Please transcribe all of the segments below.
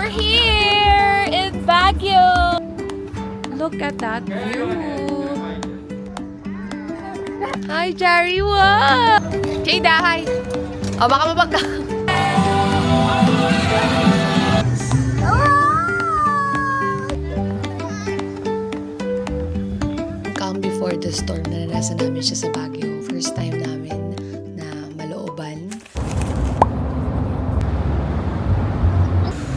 We're here in Baguio. Look at that view. Hi, Jari. Wow! Jada, hi. O, baka mabagka. Calm before the storm, naranasan namin siya sa Baguio. First time namin na malooban.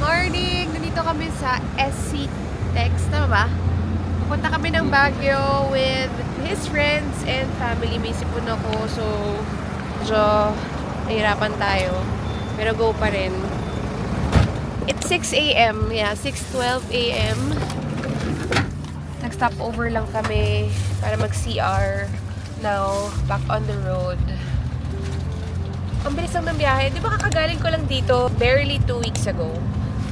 Morning! Nandito kami sa SC Tex. Tama ba? Pupunta kami ng Baguio with his friends and family. May sipon ako, so medyo nahirapan tayo. Pero go pa rin. It's 6 a.m. Yeah, 6:12 a.m. Nag-stop over lang kami para mag-CR. Now, back on the road. Ang bilis lang ng biyahe. Di ba kakagaling ko lang dito barely 2 weeks ago.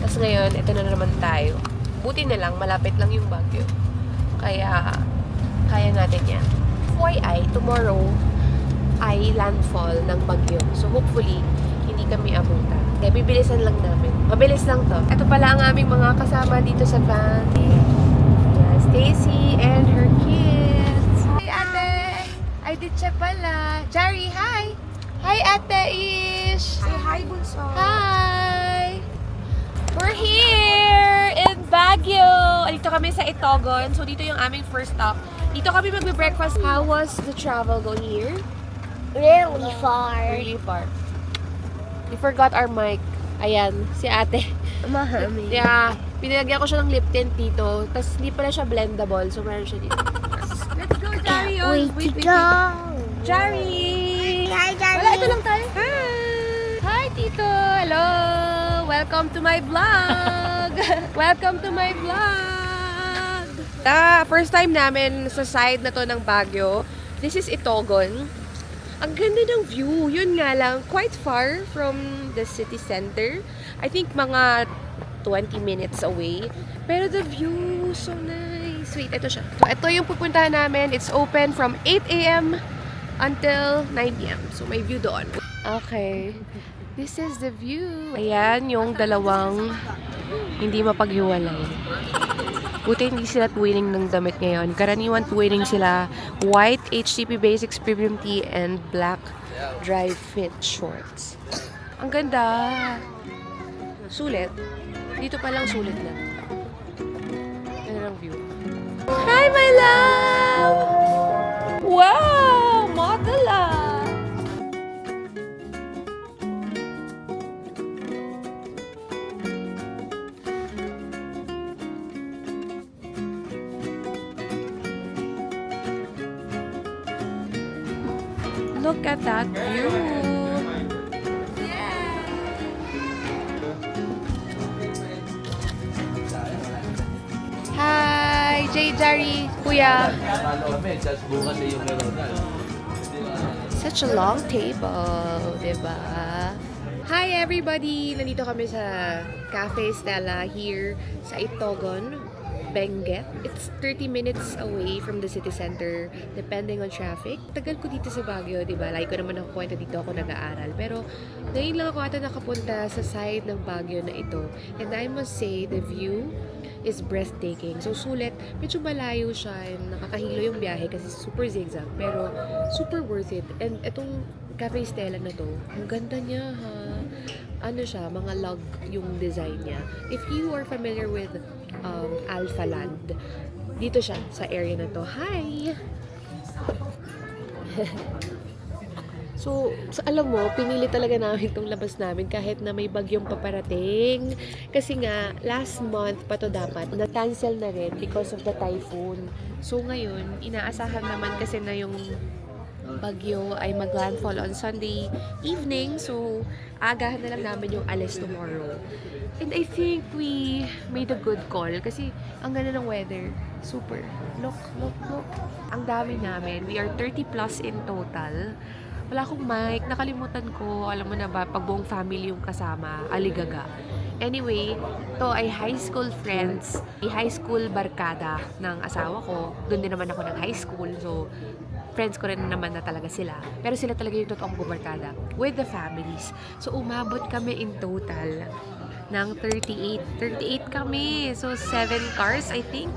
Tapos ngayon, ito na naman tayo. Buti na lang, malapit lang yung Baguio. Kaya, kaya natin yan. FYI, tomorrow ay landfall ng Baguio. So, hopefully, hindi kami abutan. Kaya bibilisan lang namin. Mabilis lang to. Ito pala ang aming mga kasama dito sa van. Stacy and her kids. Hi, ate! Ay, di siya pala. Jari, hi! Hi, ate Ish! Say hi, Bunso. Hi! We're here in Baguio! Dito kami sa Itogon. So, dito yung aming first stop. Dito kami magbe-breakfast. How was the travel going here? Really far. Really far. We forgot our mic. Ayan, si ate. Mahami. Yeah, pinilagyan ko siya ng lip tint dito. Tapos hindi pala siya blendable. So, meron siya dito. Let's go, Jari! Wait to go. Jari! Hi, Jari. Wala, ito lang tayo. Hi! Hi, Tito! Hello! Welcome to my vlog! Welcome to my vlog! First time namin sa side na to ng Baguio. This is Itogon. Ang ganda ng view. Yun nga lang, quite far from the city center. I think mga 20 minutes away. Pero the view, so nice. Wait, ito siya. So, ito yung pupuntahan namin. It's open from 8 a.m. until 9 p.m. So, may view doon. Okay. This is the view. Ayan, yung dalawang hindi mapaghiwalay. Buti hindi sila twinning ng damit ngayon. Karaniwan twinning sila white HTP Basics Premium Tee and black dry fit shorts. Ang ganda! Sulit. Dito pa lang sulit na. Ganda ng view. Hi, my love! Wow! Model ah! Look at that view! Hi! Jay, Jari, Kuya. Such a long table, diba? Hi everybody! Nandito kami sa Cafe Stella here sa Itogon, Benguet. It's 30 minutes away from the city center depending on traffic. Tagal ko dito sa Baguio, diba? Like ko naman ako kwento dito ako nag-aaral. Pero ngayon lang ako ata nakapunta sa side ng Baguio na ito. And I must say, the view is breathtaking. So, sulit. Medyo malayo siya and nakakahilo yung biyahe kasi super zigzag. Pero, super worth it. And itong Cafe Stella na to, ang ganda niya, ha? Ano siya, mga log yung design niya. If you are familiar with Alpha Land, dito siya sa area na to. Hi! So, alam mo, pinili talaga namin itong labas namin kahit na may bagyong paparating. Kasi nga, last month pa to dapat, na-cancel na rin because of the typhoon. So, ngayon, inaasahan naman kasi na yung bagyo ay mag-landfall on Sunday evening. So, agahan na lang namin yung alis tomorrow. And I think we made a good call kasi ang ganda ng weather. Super. Look, look, look. Ang dami namin. We are 30 plus in total. Wala akong mic. Nakalimutan ko. Alam mo na ba, pag buong family yung kasama, aligaga. Anyway, to ay high school friends, high school barkada ng asawa ko. Doon din naman ako ng high school. So, friends ko rin naman na talaga sila. Pero sila talaga yung totoong bubarkada with the families. So, umabot kami in total ng 38. 38 kami. So, 7 cars, I think.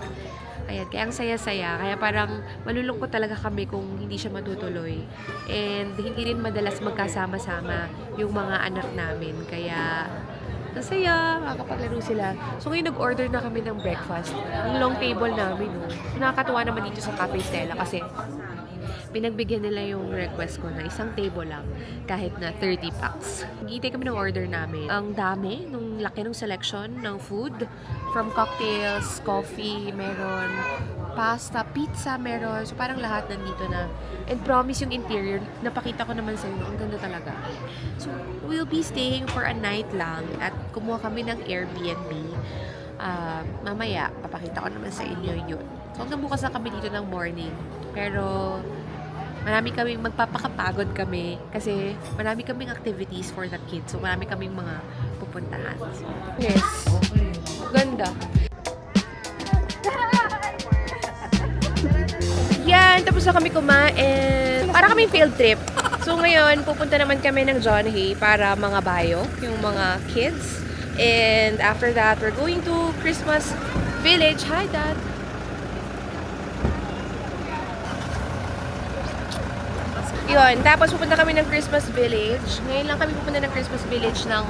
Ayan, kaya ang saya-saya. Kaya parang malulungkot talaga kami kung hindi siya matutuloy. And hindi rin madalas magkasama-sama yung mga anak namin. Kaya, nasaya, makakapaglaro sila. So ngayon nag-order na kami ng breakfast. Yung long table namin, no. Nakakatuwa naman dito sa Cafe Stella kasi pinagbigyan nila yung request ko na isang table lang kahit na 30 packs. Nagihintay kami ng order namin. Ang dami, nung laki ng selection ng food. From cocktails, coffee, meron pasta, pizza, meron. So parang lahat nandito na. And promise yung interior, napakita ko naman sa inyo, ang ganda talaga. So we'll be staying for a night lang at kumuha kami ng Airbnb. Mamaya, papakita ko naman sa inyo yun. So hanggang bukas na kami dito ng morning. Pero marami kaming magpapakapagod kami kasi marami kaming activities for the kids. So marami kaming mga pupuntahan. Yes. Ganda. Yan, tapos na kami kumain. Para kaming field trip. So ngayon, pupunta naman kami ng John Hay para mga bayo, yung mga kids. And after that, we're going to Christmas Village. Hi, Dad. Yun, tapos pupunta kami ng Christmas Village. Ngayon lang kami pupunta ng Christmas Village ng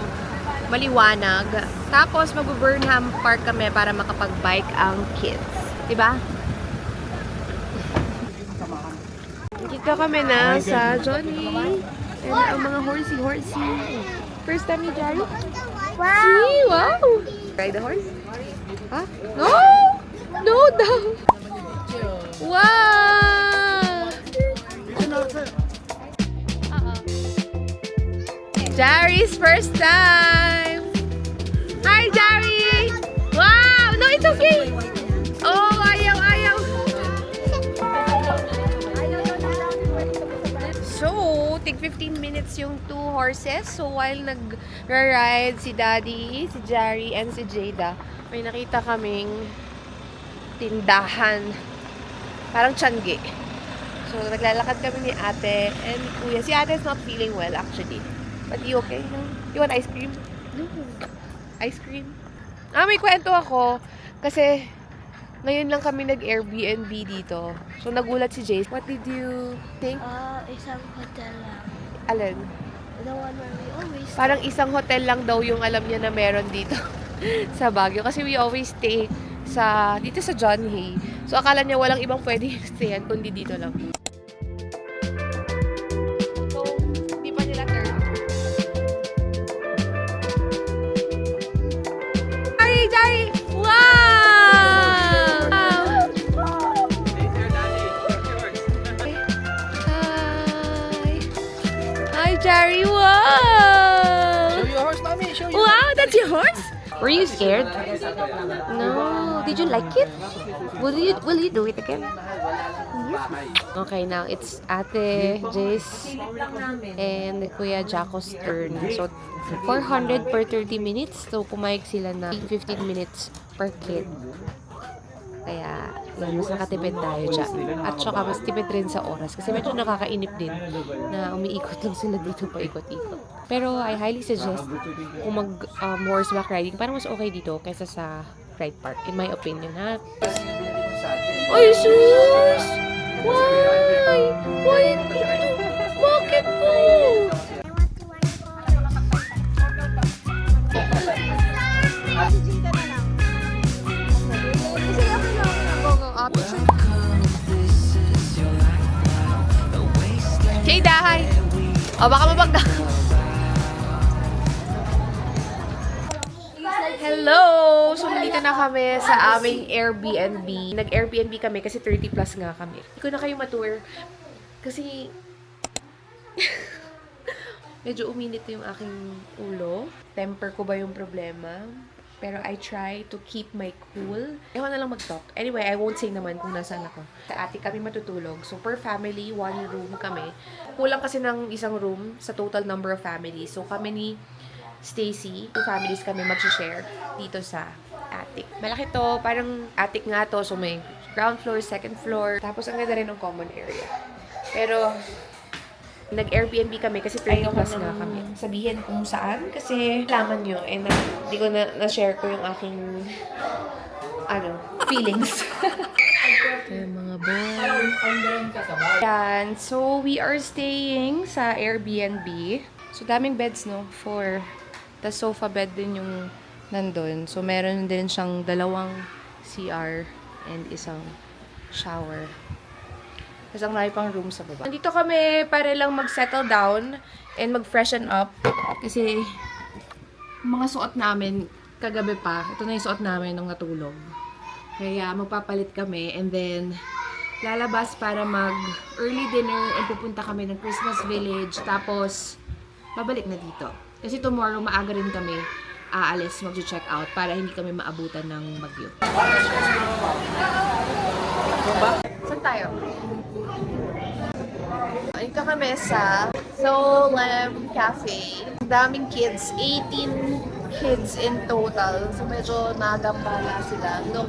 maliwanag. Tapos mag-Burnham Park kami para makapag-bike ang kids. Diba? Dito kami na sa Johnny. And ang mga horsey. First time ni Jari? Wow! See? Wow! Ride the horse? Huh? No! No daw! Wow! Jari's first time! Hi, Jari! Wow! No, it's okay! Oh, ayaw! So, tig 15 minutes yung 2 horses. So, while nag-ride si Daddy, si Jari, and si Jada, may nakita kaming tindahan. Parang Tiangge. So, naglalakad kami ni ate and ni kuya. Si ate is not feeling well, actually. But you okay? No? You want ice cream? No. Ice cream? May kwento ako. Kasi, ngayon lang kami nag-Airbnb dito. So, nagulat si Jace. What did you think? Isang hotel lang. Alin? The one where we always Parang isang hotel lang daw yung alam niya na meron dito sa Baguio. Kasi we always stay dito sa John Hay. So, akala niya walang ibang pwede stayan kundi dito lang. So, hindi pa nila turn. Jari! Wow! Hi, Jari! Wow! Show your horse, mommy. Show you. Wow, that's your horse? Were you scared? No. Did you like it? Will you do it again? Yes. Okay, now it's Ate Jace and Kuya Jaco's turn. So 400 per 30 minutes. So pumayag sila na 15 minutes per kid. Kaya, yun, mas nakatipid tayo dyan. At saka, mas tipid rin sa oras. Kasi medyo nakakainip din na umiikot lang sila dito paikot-ikot. Pero, I highly suggest kung mag-horseback riding, parang mas okay dito kaysa sa ride park. In my opinion, ha? Ay, sus! Why? Why? Bakit po? Jada, hi! O, baka mabagda. Hello! So, nandito na kami sa aming Airbnb. Nag-Airbnb kami kasi 30 plus nga kami. Hindi ko na kayo matour. Kasi, medyo uminit yung aking ulo. Temper ko ba yung problema? Pero I try to keep my cool. Ayaw na lang mag-talk. Anyway, I won't say naman kung nasaan ako. Sa ate kami matutulog. So, per family, 1 room kami. Kulang kasi ng isang room sa total number of families. So, kami ni Stacy, 2 families kami mag-share dito sa attic. Malaki to. Parang attic nga to. So, may ground floor, second floor. Tapos, ang ganda rin ng common area. Pero, Nag-Airbnb kami kasi 30 plus nga kami. Sabihin kung saan kasi laman nyo. And hindi ko na-share ko yung aking feelings. Ito yung mga boy. Yan. So, we are staying sa Airbnb. So, daming beds, no? 4. Tapos sofa bed din yung nandun. So, meron din siyang 2 CR and isang shower. Tapos ang pang room sa baba. Nandito kami para lang mag-settle down and mag-freshen up. Kasi mga suot namin kagabi pa. Ito na yung suot namin nung natulog. Kaya magpapalit kami and then lalabas para mag-early dinner and pupunta kami ng Christmas Village. Tapos babalik na dito. Kasi tomorrow maaga rin kami aalis, mag-check out para hindi kami maabutan ng bagyo. Saan tayo? Ito kami sa Solem Cafe. Ang daming kids, 18 kids in total. So medyo nagambala sila. No.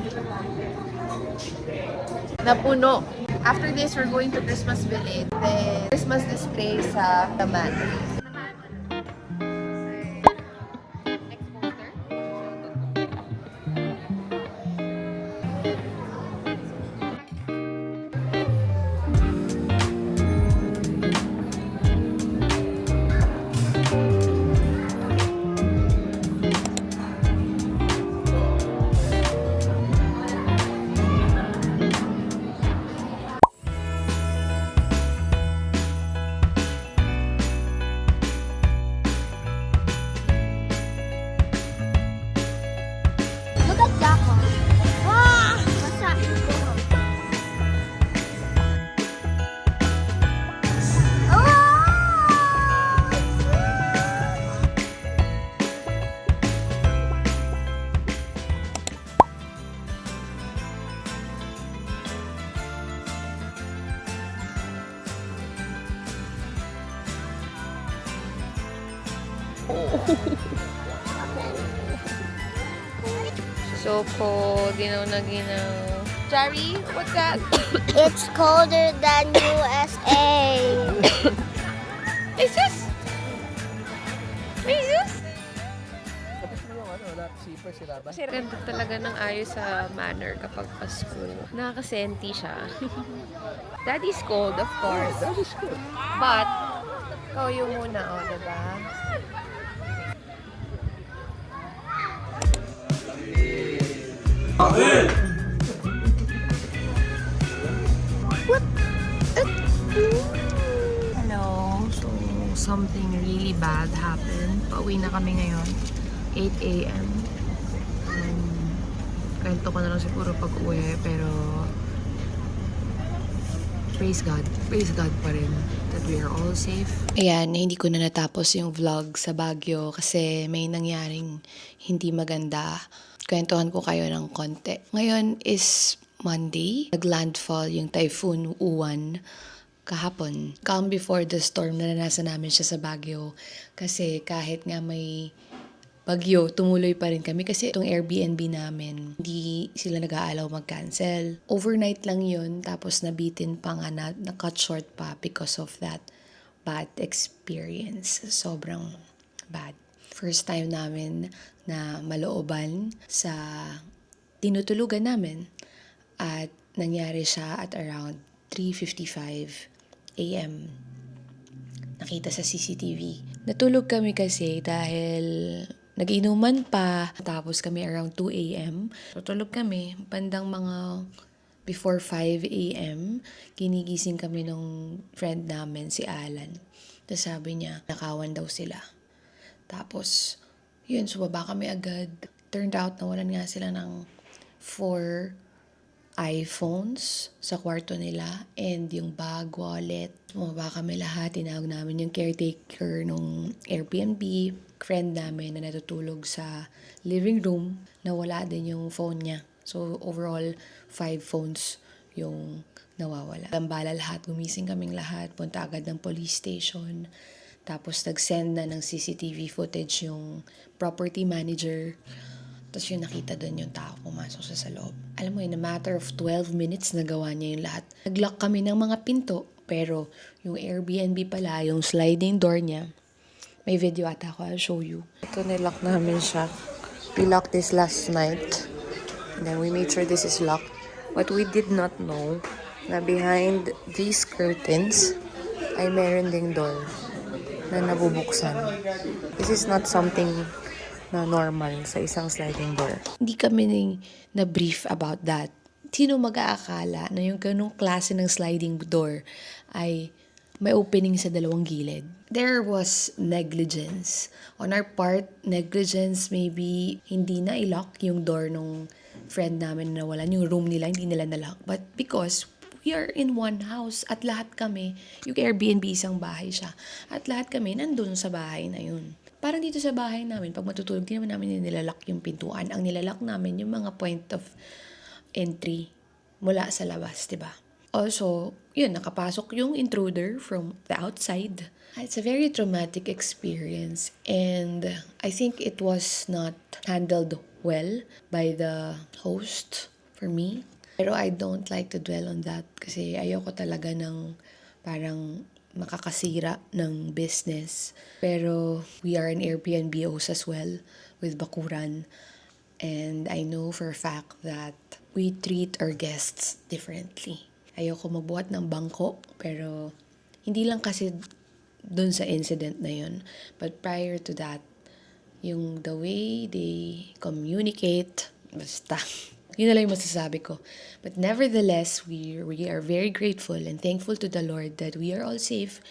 Napuno. After this, we're going to Christmas Village. Then, Christmas display sa Taman. Look at Jacko. Wow! What's that? So cold, ginaw na ginaw. Jari, what's that? It's colder than USA. Jesus! Jesus! Kasi ganda talaga ng ayos sa manner kapag Pasko. Nakakasenti siya. Daddy's cold, of course. Daddy's cold. But, kayo muna, diba? Hello. So, something really bad happened. Pauwi na kami ngayon. 8 a.m. Kwento ko na lang siguro pag-uwi, pero praise God. Praise God pa rin that we are all safe. Ayan, hindi ko na natapos yung vlog sa Baguio kasi may nangyaring hindi maganda. Kwentuhan ko kayo ng konti. Ngayon is Monday. Naglandfall yung Typhoon Uwan kahapon. Calm before the storm, naranasan namin siya sa Baguio. Kasi kahit nga may bagyo, tumuloy pa rin kami kasi itong Airbnb namin, hindi sila nag-aalaw mag-cancel. Overnight lang yun, tapos nabitin pa nga na-cut short pa because of that bad experience. Sobrang bad. First time namin na malooban sa tinutulugan namin at nangyari siya at around 3:55 a.m. Nakita sa CCTV. Natulog kami kasi dahil nag-inuman pa. Tapos kami around 2 a.m. Tutulog kami. Bandang mga before 5 a.m. Ginigising kami nung friend namin, si Alan. Tapos sabi niya, nakawan daw sila. Tapos, yun, sumaba kami agad. Turned out, nawalan nga sila ng 4 iPhones sa kwarto nila and yung bag, wallet. Sumaba kami lahat. Tinawag namin yung caretaker nung Airbnb. Friend namin na natutulog sa living room. Nawala din yung phone niya. So, overall, 5 phones yung nawawala. Gambala lahat. Gumising kaming lahat. Punta agad ng police station. Tapos, nag-send na ng CCTV footage yung property manager. Tapos yung nakita doon yung tao pumasok sa loob. Alam mo, in a matter of 12 minutes, nagawa niya yung lahat. Nag-lock kami ng mga pinto Pero yung Airbnb pala, yung sliding door niya, may video ata ako, I'll show you. Ito, nilock namin siya. We locked this last night. And then we made sure this is locked. But we did not know na behind these curtains ay meron ding door na nabubuksan. This is not something na normal sa isang sliding door. Hindi kami na-brief about that. Sino mag-aakala na yung ganung klase ng sliding door ay may opening sa dalawang gilid? There was negligence. On our part, negligence, maybe hindi na i-lock yung door nung friend namin na nawalan. Yung room nila, hindi nila na-lock. But because we are in one house at lahat kami, yung Airbnb isang bahay siya, at lahat kami nandun sa bahay na yun. Parang dito sa bahay namin, pag matutulog, di naman namin nilalak yung pintuan. Ang nilalak namin yung mga point of entry mula sa labas, diba? Also, yun, nakapasok yung intruder from the outside. It's a very traumatic experience and I think it was not handled well by the host for me. Pero I don't like to dwell on that kasi ayoko talaga ng parang makakasira ng business. Pero we are an Airbnb host as well with Bakuran. And I know for a fact that we treat our guests differently. Ayoko magbuhat ng bangko, pero hindi lang kasi dun sa incident na yun. But prior to that, yung the way they communicate, basta, yun na lang yung masasabi ko. But nevertheless, we are very grateful and thankful to the Lord that we are all safe.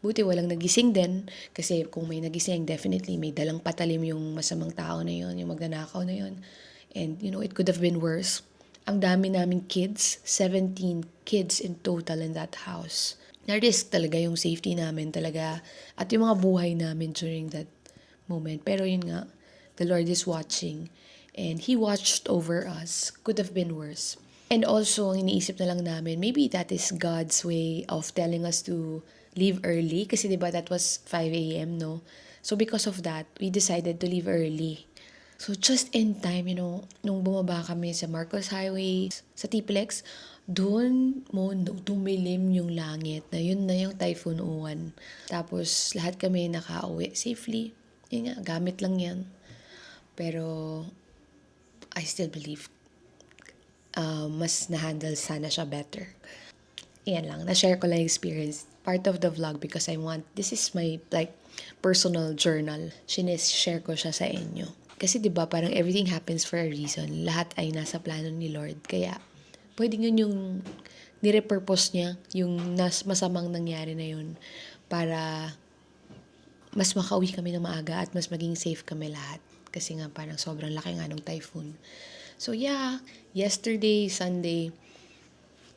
Buti walang nagising din, kasi kung may nagising, definitely may dalang patalim yung masamang tao na yun, yung magnanakaw na yun. And you know, it could have been worse. Ang dami namin kids, 17 kids in total in that house. Na-risk talaga yung safety namin talaga at yung mga buhay namin during that moment. Pero yun nga, the Lord is watching and He watched over us. Could have been worse. And also, iniisip na lang namin, maybe that is God's way of telling us to leave early. Kasi diba that was 5 a.m., no? So because of that, we decided to leave early. So just in time, you know, nung bumaba kami sa Marcos Highway, sa Tiplex, doon mo tumilim yung langit na yun na yung Typhoon Uwan. Tapos lahat kami nakauwi safely. Yun nga, gamit lang yan. Pero I still believe mas na-handle sana siya better. Yan lang, na-share ko lang experience. Part of the vlog because this is my personal journal. Share ko siya sa inyo. Kasi 'di ba parang everything happens for a reason. Lahat ay nasa plano ni Lord. Kaya pwedeng yun yung nire-purpose niya, yung masamang nangyari na yun para mas makauwi kami ng maaga at mas maging safe kami lahat. Kasi nga parang sobrang laki nga ng typhoon. So yeah, yesterday, Sunday,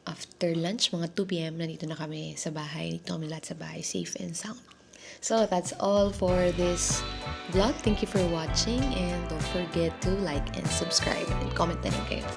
after lunch, mga 2 p.m., nandito na kami sa bahay. Nandito kami lahat sa bahay, safe and sound. So that's all for this vlog. Thank you for watching and don't forget to like and subscribe and comment na rin kayo.